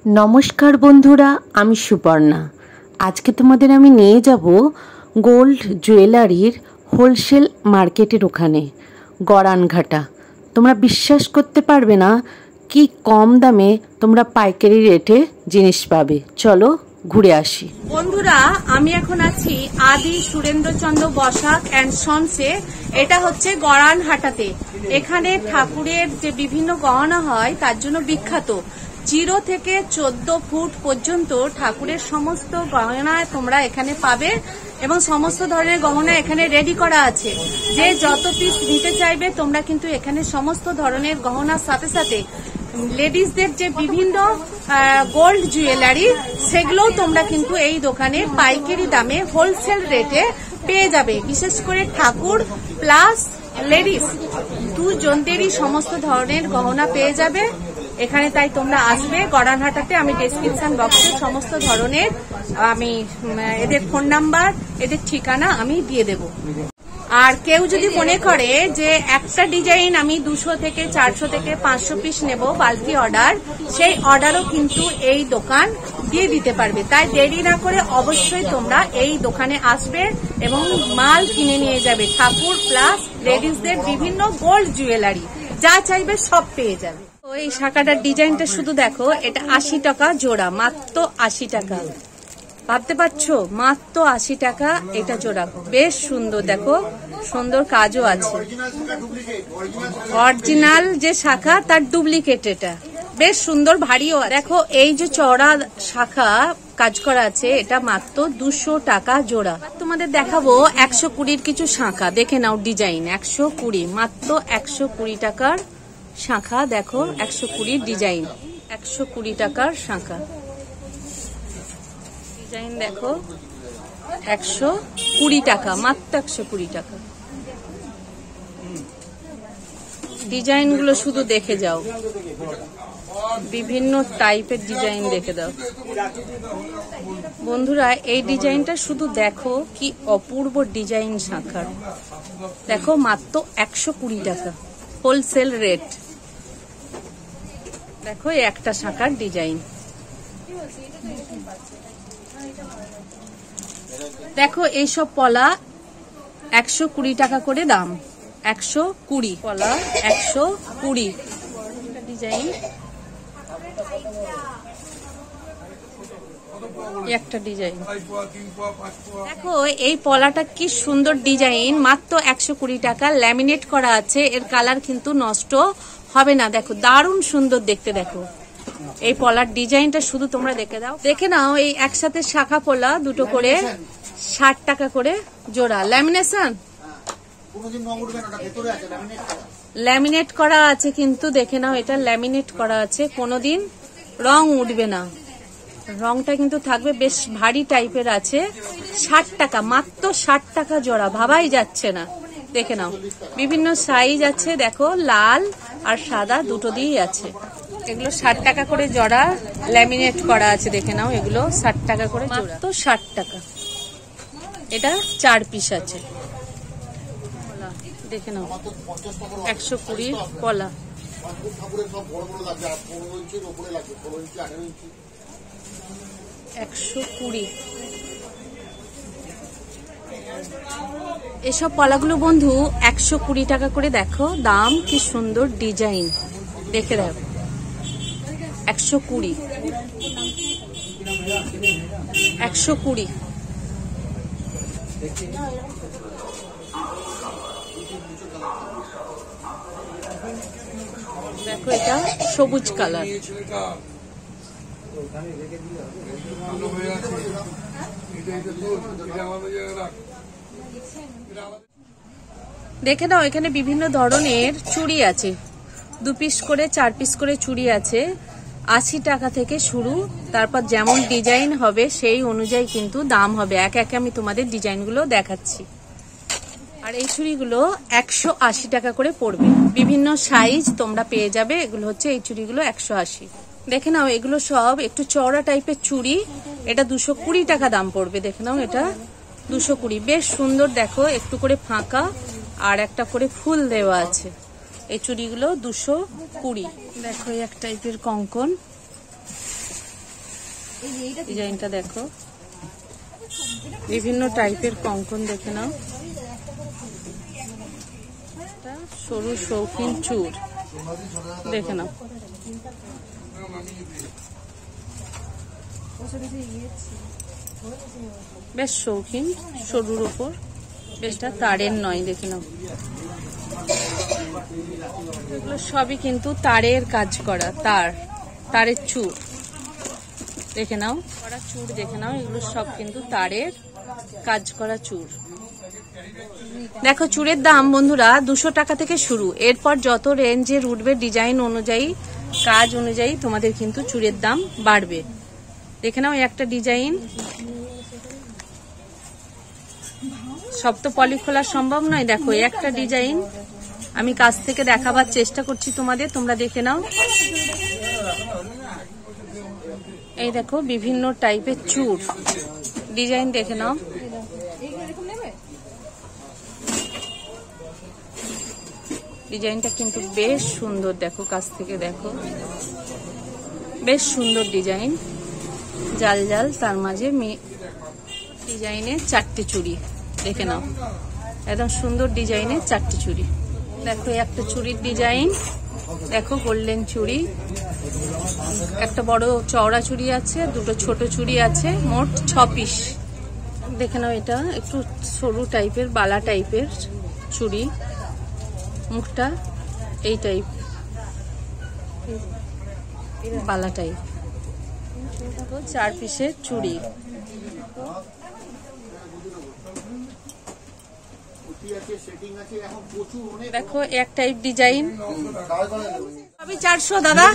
नमस्कार बंधुरा आमी सुपर्णा। आज के तुम्हादेर आमी निये যাব गोल्ड जुएलारिर होलसेल मार्केटेर ओखाने गड़ानघाटा। तोमरा विश्वास करते पारबे ना कि कम दामे तोमरा पाइकारी रेटे जिनिस पाबे। चलो घुरे आसि। बंधुरा आमी एखन आछि आदि सुरेंद्रचंद्र बसाक एंड सन्से। এটা হচ্ছে গড়ানহাটাতে। এখানে ঠাকুরের যে বিভিন্ন গহনা হয় তার জন্য বিখ্যাত। 0 থেকে 14 ফুট পর্যন্ত ঠাকুরের সমস্ত গহনা তোমরা এখানে পাবে এবং সমস্ত ধরনের গহনা এখানে রেডি করা আছে। যে যত পিস নিতে চাইবে তোমরা কিন্তু এখানে সমস্ত ধরনের গহনার সাথে সাথে লেডিসদের যে বিভিন্ন গোল্ড জুয়েলারি সেগুলো তোমরা কিন্তু এই দোকানে পাইকারি দামে হোলসেল রেটে পেয়ে যাবে। বিশেষ করে ঠাকুর প্লাস লেডিস দুজনদেরই সমস্ত ধরনের গহনা পেয়ে যাবে এখানে। তাই তোমরা আসবে গড়ানহাটাতে। আমি ডেসক্রিপশন বক্সে সমস্ত ধরনের আমি এদের ফোন নাম্বার এদের ঠিকানা আমি দিয়ে দেব। আর কেউ যদি মনে করে যে একটা ডিজাইন আমি 200 থেকে 400 থেকে 500 পিস নেব বালতি অর্ডার, সেই অর্ডারও কিন্তু এই দোকান দিয়ে দিতে পারবে। তাই দেরি না করে অবশ্যই তোমরা এই দোকানে আসবে এবং মাল কিনে নিয়ে যাবে। ঠাকুর প্লাস লেডিসদের বিভিন্ন গোল্ড জুয়েলারি যা চাইবে সব পেয়ে যাবে। এই শাখাটার ডিজাইনটা শুধু দেখো, এটা 80 টাকা জোড়া, মাত্র 80 টাকা। ভাবতে পারছো মাত্র 80 টাকা এটা জোড়া। বেশ সুন্দর, দেখো সুন্দর কাজও আছে। অরিজিনাল যে শাখা তার ডুপ্লিকেট এটা, বেশ সুন্দর ভারীও। দেখো এই যে চওড়া শাখা কাজ করা আছে এটা মাত্র 200 টাকা জোড়া। তোমাদের দেখাবো 120-র কিছু শাখা, দেখে নাও ডিজাইন। 120 মাত্র 120 টাকার শাখা। দেখো 120 ডিজাইন, 120 টাকার শাখা ডিজাইন। দেখো 120 টাকা, মাত্র 120 টাকা। ডিজাইন গুলো শুধু দেখে যাও, বিভিন্ন টাইপের ডিজাইন দেখে দাও বন্ধুরা। এই ডিজাইনটা শুধু দেখো কি অপূর্ব ডিজাইন শাখার। দেখো মাত্র 120 টাকা হোলসেল রেট। দেখো এই একটা শাখার ডিজাইন। দেখো এইসব পলা 120 টাকা করে দাম। 120 পলা 120 ডিজাইন। একটা ডিজাইন দেখো, এই পলাটা কি সুন্দর ডিজাইন, মাত্র 120 টাকা। ল্যামিনেট করা আছে, এর কালার কিন্তু নষ্ট হবে না। দেখো দারুণ সুন্দর দেখতে। দেখো এই পলার ডিজাইনটা শুধু তোমরা দেখে নাও। এই একসাথে শাখা পলা দুটো করে 60 টাকা করে জোড়া। ল্যামিনেশন ল্যামিনেট করা আছে কিন্তু দেখে নাও, এটা ল্যামিনেট করা আছে, কোনোদিন রং উঠবে না। রংটা কিন্তু থাকবে, বেশ ভারী টাইপের আছে। 60 টাকা, মাত্র 60 টাকা জোড়া, ভাবাই যাচ্ছে না। দেখে নাও বিভিন্ন সাইজ আছে, দেখো লাল আর সাদা দুটো দিয়েই আছে। এগুলো 60 টাকা করে জোড়া, ল্যামিনেট করা আছে। দেখে নাও এগুলো 60 টাকা করে জোড়া, তো 60 টাকা। এটা 4 পিস আছে। দেখে নাও 120 পলা। এসব পলাগুলো বন্ধু 120 টাকা করে। দেখো দাম কি সুন্দর ডিজাইন, দেখে দেখো 120 120। দেখো এটা সবুজ কালার। দেখে নাও এখানে বিভিন্ন ধরনের চুড়ি আছে, 2 পিস করে 4 পিস করে চুড়ি আছে। 80 টাকা থেকে শুরু, তারপর যেমন ডিজাইন হবে সেই অনুযায়ী কিন্তু দাম হবে। এক একে আমি তোমাদের ডিজাইনগুলো দেখাচ্ছি। আর এই চুড়িগুলো 180 টাকা করে পড়বে। বিভিন্ন সাইজ তোমরা পেয়ে যাবে। এগুলো হচ্ছে এই চুড়িগুলো 180। দেখে নাও এগুলো সব একটু চওড়া টাইপের চুড়ি, এটা 220 টাকা দাম পড়বে। দেখে নাও এটা 220, বেশ সুন্দর। দেখো একটু করে ফাঁকা আর একটা করে ফুল দেওয়া আছে। এই চুড়িগুলো 220। দেখো এই এক টাইপের কঙ্কন, ডিজাইনটা দেখো, বিভিন্ন টাইপের কঙ্কন দেখে নাও। সরু শৌখিন চূড় দেখে নাও। বেশ শৌখিন, সরুর ওপর, বেশটা তারের নয়, দেখে নাও। এগুলো সবই কিন্তু তারের কাজ করা, তারের চূড় দেখে নাও, চূড় দেখে নাও। এগুলো সব কিন্তু তারের কাজ করা চূড়। দেখো চূড়ের দাম বন্ধুরা 200 টাকা থেকে শুরু। এরপর যত রেঞ্জের উঠবে, ডিজাইন অনুযায়ী, কাজ অনুযায়ী তোমাদের কিন্তু চূড়ের দাম বাড়বে। দেখে নাও একটা ডিজাইন, সব তো পলি খোলা সম্ভব নয়। দেখো একটা ডিজাইন আমি কাছ থেকে দেখাবার চেষ্টা করছি তোমাদের, তোমরা দেখে নাও। এই দেখো বিভিন্ন টাইপের চূড়, ডিজাইন দেখে নাও। ডিজাইনটা কিন্তু বেশ সুন্দর, দেখো কাছ থেকে দেখো, বেশ সুন্দর ডিজাইন, জাল জাল, তার মাঝে ডিজাইনের 4টে চুড়ি দেখে নাও। একদম সুন্দর ডিজাইনের 4টে চুড়ি। দেখো একটা চুড়ির ডিজাইন, দেখো গোল্ডেন চুড়ি, একটা বড় চওড়া চুড়ি আছে, দুটো ছোট চুড়ি আছে, মোট 6 পিস দেখে নাও। এটা একটু সরু টাইপের, বালা টাইপের চুড়ি, মুখটা এই টাইপ, বালা টাইপ। 4 পিসের চুড়ি। দেখো এক টাইপ ডিজাইন, সবই 400 দাদা।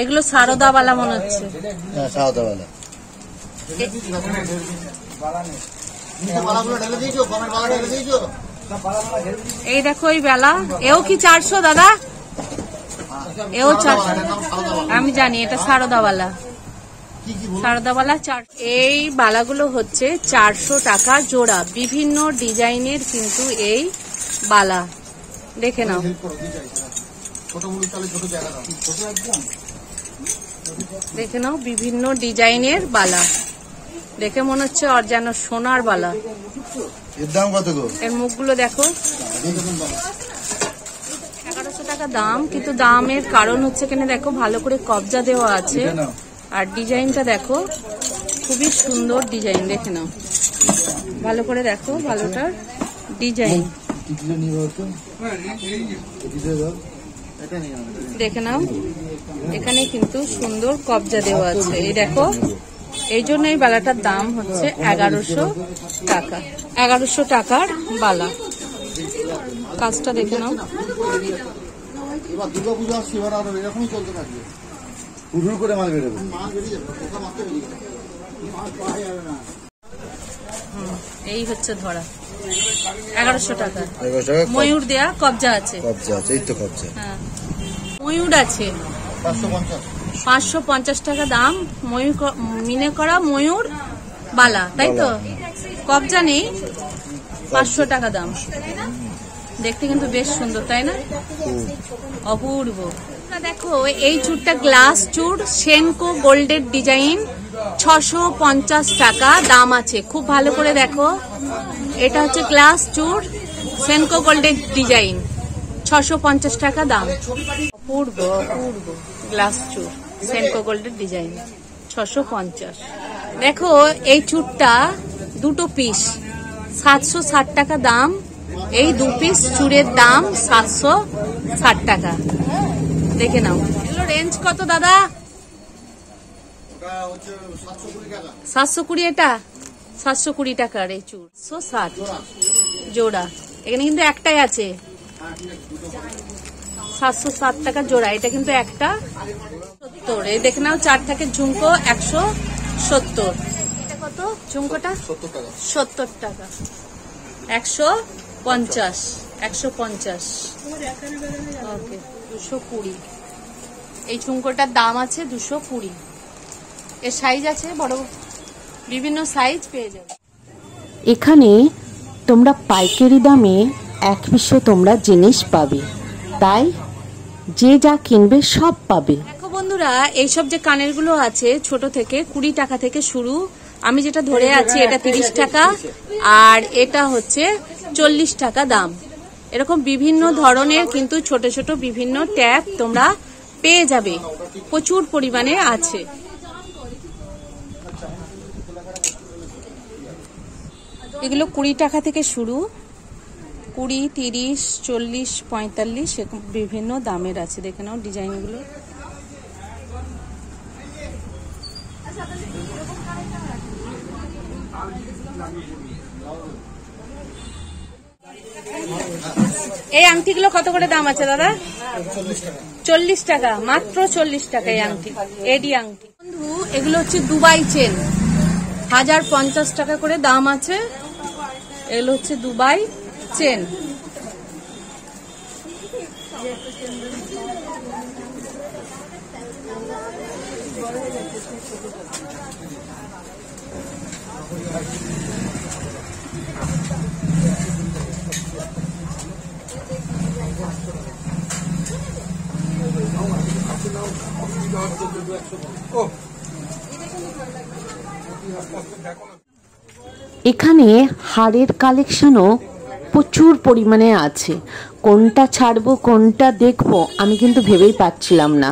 এগুলো সারদা বালা মনে হচ্ছে। এই দেখো এই বেলা, এও কি 400 দাদা? এও 400, আমি জানি এটা সারদাওয়ালা। সারদাওয়ালা 4। এই বালাগুলো হচ্ছে 400 টাকা জোড়া। বিভিন্ন ডিজাইনের কিন্তু এই বালা দেখে নাও। দেখে নাও বিভিন্ন ডিজাইনের বালা, দেখে মনে হচ্ছে আর যেন সোনার বালা। এর দাম কত গো? এর মুখগুলো দেখো, 1100 টাকা দাম। কিন্তু দামের কারণ হচ্ছে এখানে দেখো ভালো করে কবজা দেওয়া আছে, আর ডিজাইনটা দেখো খুবই সুন্দর ডিজাইন। দেখে নাও, ভালো করে দেখো ভালোটার ডিজাইন দেখে নাও। এখানে কিন্তু সুন্দর কবজা দেওয়া আছে, এই দেখো। এই জন্য এই বালাটার দাম হচ্ছে 1100 টাকা। 1100 টাকার বালা। কাজটা দেখে নাও। এই হচ্ছে ধরা 1100 টাকা। ময়ূর দেয়া কবজা আছে, হ্যাঁ ময়ূর আছে। 550 টাকা দাম। ময়ূর মিনে করা ময়ূর বালা, তাই তো? কবজা নেই, 500 টাকা দাম। দেখতে কিন্তু বেশ সুন্দর, তাই না? অপূর্ব। দেখো এই চুড়টা গ্লাস চুড়, সেনকো গোল্ডের ডিজাইন, 650 টাকা দাম আছে। খুব ভালো করে দেখো, এটা হচ্ছে গ্লাস চুড়, সেনকো গোল্ডের ডিজাইন, 650 টাকা দাম। অপূর্ব অপূর্ব গ্লাস চুড়, সেনকো গোল্ডের ডিজাইন, 650। দেখো এই চুড়টা 2 পিস, 760 টাকা দাম। এই 2 পিস চুড়ের দাম 760 টাকা। দেখে নাও। এগুলো রেঞ্জ কত দাদা? 720 এটা 720 টাকার এই চুড়, 160 জোড়া। এখানে কিন্তু একটাই আছে, 760 টাকা জোড়া। এটা কিন্তু একটা 70। এই দেখে নাও 4 থাকের ঝুমকো 170। এটা কত ঝুমকোটা? 70 টাকা। 150 150। ওকে 220। এই ঝুমকোটার দাম আছে 220। এর সাইজ আছে বড়, বিভিন্ন সাইজ পেয়ে যাবে। এখানে তোমরা পাইকারি দামে এক পিসে তোমরা জিনিস পাবে, তাই যে যা কিনবে সব পাবে। দেখো বন্ধুরা, এইসব যে কানের গুলো আছে ছোট থেকে 20 টাকা থেকে শুরু। আমি যেটা ধরে আছি এটা 30 টাকা, আর এটা হচ্ছে 40 টাকা দাম। এরকম বিভিন্ন ধরনের কিন্তু ছোট ছোট বিভিন্ন ট্যাপ তোমরা পেয়ে যাবে, প্রচুর পরিমাণে আছে। এগুলো 20 টাকা থেকে শুরু, 20, 30, 40, 45 এরকম বিভিন্ন দামের আছে। দেখে নাও ডিজাইনগুলো। এই আংটিগুলো কত করে দাম আছে দাদা? 40 টাকা, মাত্র 40 টাকা এই আংটি, এডি আংটি। বন্ধু, এগুলো হচ্ছে দুবাই চেন, 1050 টাকা করে দাম আছে। এগুলো হচ্ছে দুবাই চেন। এখানে হারের কালেকশনও প্রচুর পরিমাণে আছে। কোনটা ছাড়বো কোনটা দেখবো আমি কিন্তু ভেবেই পাচ্ছিলাম না।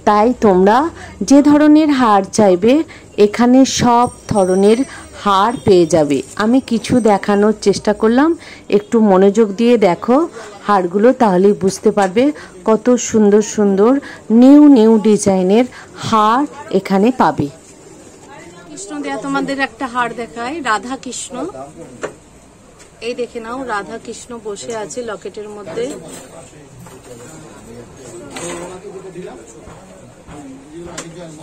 তাই তোমরা যে ধরনের হার চাইবে এখানে সব ধরনের হার পেয়ে যাবে। আমি কিছু দেখানোর চেষ্টা করলাম, একটু মনোযোগ দিয়ে দেখো হারগুলো, তাহলেই বুঝতে পারবে কত সুন্দর সুন্দর নিউ নিউ ডিজাইনের হার এখানে পাবে। কৃষ্ণ দেয়া তোমাদের একটা হার দেখাই, রাধা কৃষ্ণ। এই দেখে নাও, রাধা কৃষ্ণ বসে আছে লকেটের মধ্যে।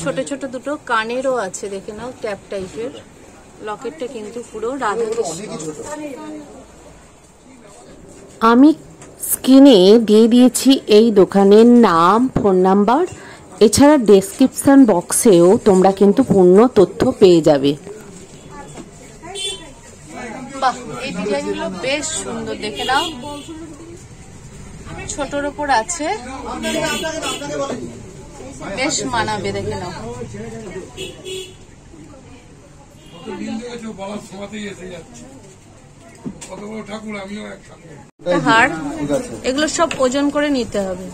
ছোট ছোট দুটো কানেরও আছে, দেখে নাও ট্যাপ টাইপের। লকেটটা কিন্তু পুরো রাধা কৃষ্ণ। আমি স্ক্রিনে দিয়ে দিয়েছি এই দোকানের নাম, ফোন নাম্বার, এছাড়া ডেসক্রিপশন বক্সেও তোমরা কিন্তু পূর্ণ তথ্য পেয়ে যাবে। বাহ, এই ডিজাইনগুলো বেশ সুন্দর, দেখে নাও। ছোটর উপর আছে, বেশ মানাবে, দেখে নাও। হার এগুলো সব ওজন করে নিতে হবে।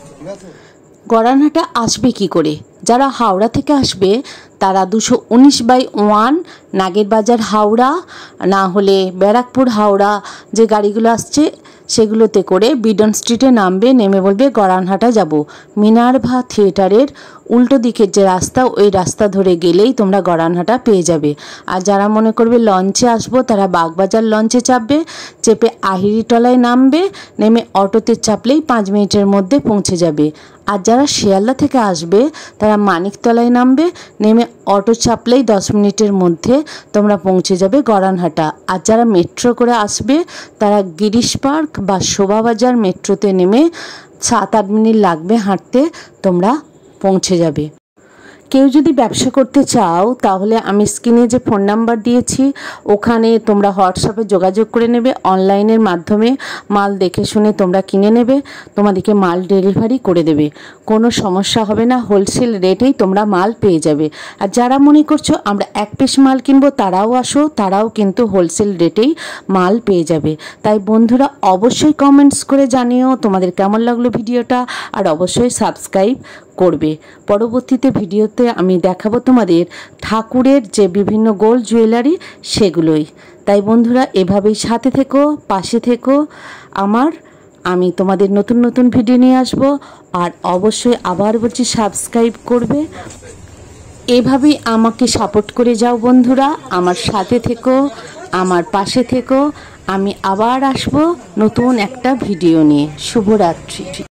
গড়ানহাটা আসবে কি করে? যারা হাওড়া থেকে আসবে তারা 219/1 নাগেরবাজার হাওড়া, না হলে ব্যারাকপুর হাওড়া যে গাড়িগুলো আসছে সেগুলোতে করে বিডন স্ট্রিটে নামবে, নেমে বলবে গড়ানহাটা যাব। মিনার্ভা থিয়েটারের উল্টো দিকের যে রাস্তা, ওই রাস্তা ধরে গেলেই তোমরা গড়ানহাটা পেয়ে যাবে। আর যারা মনে করবে লঞ্চে আসবো তারা বাগবাজার লঞ্চে চাপবে, চেপে আহিরিটলায় নামবে, নেমে অটোতে চাপলেই 5 মিনিটের মধ্যে পৌঁছে যাবে। আর যারা শিয়ালদা থেকে আসবে তারা মানিকতলায় নামবে, নেমে অটো চাপলেই 10 মিনিটের মধ্যে তোমরা পৌঁছে যাবে গড়ানহাটা। আর যারা মেট্রো করে আসবে তারা গিরিশ পার্ক বা শোভাবাজার মেট্রোতে নেমে 7-8 মিনিট লাগবে হাঁটতে, তোমরা পৌঁছে যাবে। কেউ যদি ব্যবসা করতে চাও তাহলে আমি স্ক্রিনে যে ফোন নাম্বার দিয়েছি ওখানে তোমরা হোয়াটসঅ্যাপে যোগাযোগ করে নেবে। অনলাইনের মাধ্যমে মাল দেখে শুনে তোমরা কিনে নেবে, তোমাদেরকে মাল ডেলিভারি করে দেবে, কোনো সমস্যা হবে না। হোলসেল রেটেই তোমরা মাল পেয়ে যাবে। আর যারা মনে করছো আমরা 1 পিস মাল কিনবো তারাও আসো, তারাও কিন্তু হোলসেল রেটেই মাল পেয়ে যাবে। তাই বন্ধুরা অবশ্যই কমেন্টস করে জানিও তোমাদের কেমন লাগলো ভিডিওটা, আর অবশ্যই সাবস্ক্রাইব করবে। পরবর্তীতে ভিডিওতে আমি দেখাবো তোমাদের ঠাকুরের যে বিভিন্ন গোল্ড জুয়েলারি সেগুলোই। তাই বন্ধুরা এভাবেই সাথে থেকো, পাশে থেকো আমি তোমাদের নতুন নতুন ভিডিও নিয়ে আসবো। আর অবশ্যই আবার বলছি সাবস্ক্রাইব করবে। এভাবেই আমাকে সাপোর্ট করে যাও বন্ধুরা, আমার সাথে থেকো, আমার পাশে থেকো। আমি আবার আসবো নতুন একটা ভিডিও নিয়ে। শুভরাত্রি।